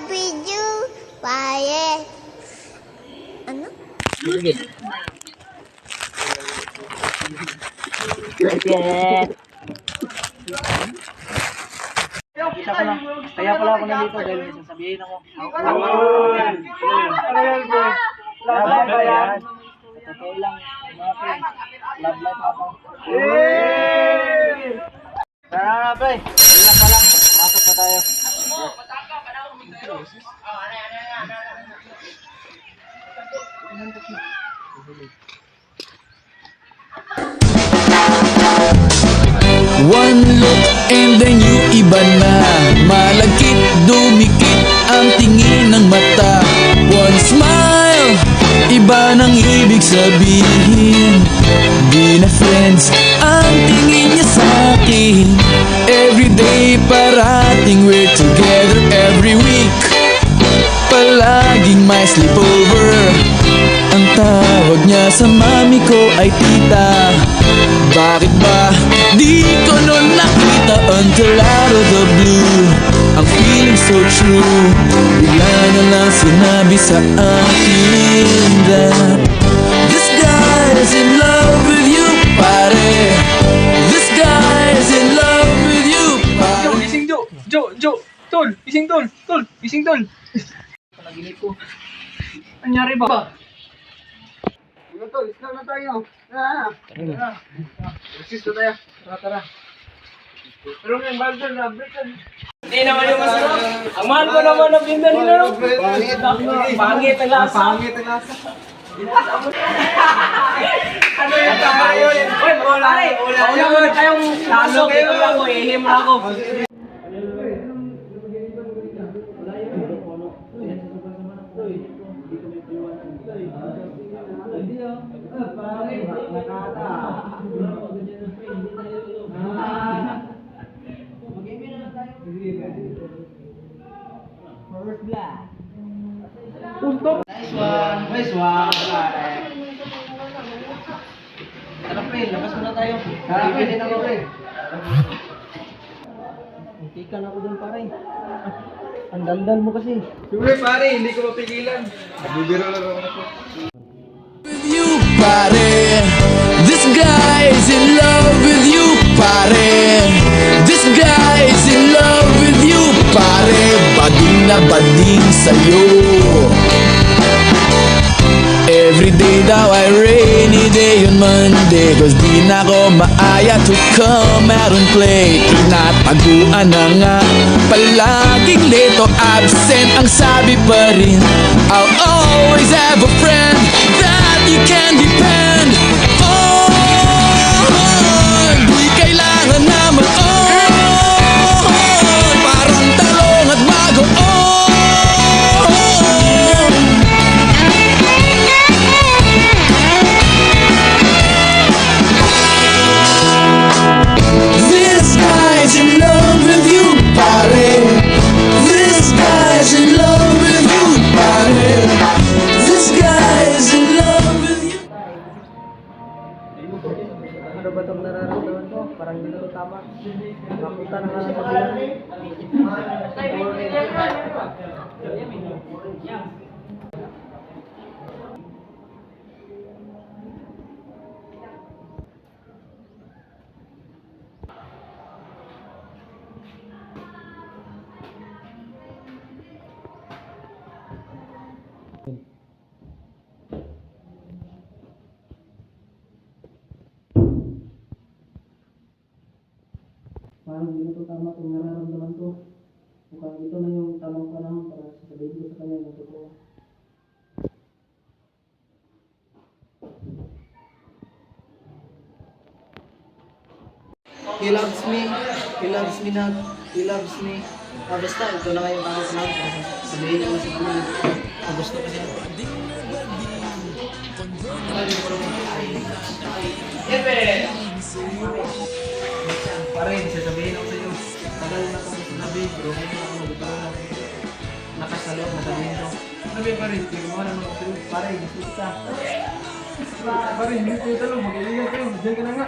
video, pare. Ano? Kita ko lang. Kaya pala ako nandito dahil may sasabihin ako. Love ba yan? Totoo lang. Mga friend. Love life ako. Tara pre. Tingnan pa lang. Masok na tayo. One look and then you iba na. Malagkit, dumikit ang tingin ng mata. One smile, iba nang ibig sabihin. Di na friends ang tingin niya sa'kin. Everyday parating we're together every week. Palaging may sleepover. Ang tawag niya sa mami ko ay tita. Bakit ba di ko nun nakita until out of the blue? Ang feeling so true. Bigla na lang sinabi sa akin that this guy is in love with you, pare. This guy is in love with you, pare. Gising Jo, tol, gising tol, gising tol. Panaginip ko. Anyari ba? Tol, isla na tayo. Tara. Resist na tayo. Tara. Pero yung burger na, hindi naman yung masarap. Ang mahal ko naman ang pinda nila, no? Pangit ang lasa. Ano yung tayo yun? Uy, wala na tayong lasok. Ito lang ko, ihim na ako. Nice one. Tara pre, labas muna tayo. Pwede na ako pre. Muntikan ako dun pare. Ang dandan mo kasi. Siyempre pare, hindi ko mapigilan. Nagbibiro lang ako na po. With you, pare. This guy is in love with you, pare. This guy is in love with you, pare. Bading na bading sa'yo. Everyday daw ay rainy day on Monday, cause di na ko maaya to come out and play. Tinataguan na nga, palaging late o absent. Ang sabi pa rin, I'll always have a friend that you can depend on. Di kailangan na mag-on, parang talong at bago on. This guy's in love with you, pare. This guy's in love with you, pare. This guy's in love with you. Ano ba itong nararamdaman ko? Parang hindi ko tama. Napunta na nga ako sila. Parang hindi ko tama itong nararamdaman ko. Mukhang ito na yung tamang panahon para sasabihin ko sa kanya ng totoo. He loves me. He loves me not. He loves me. Basta ito na nga yung tamang panahon para sasabihin ko sa kanya. Gusto ko siya. Pare, sasabihin ako sa iyo. Tagal na kong sinabi, bro. Ngayon ako nagtulong. Nakasalot na sabihin ko. Sabi pare, hindi ko naman ako sa'yo. Pare, gusto kita. Pare, hindi ko talong. Mag-iingat kayo. Diyan ka na nga.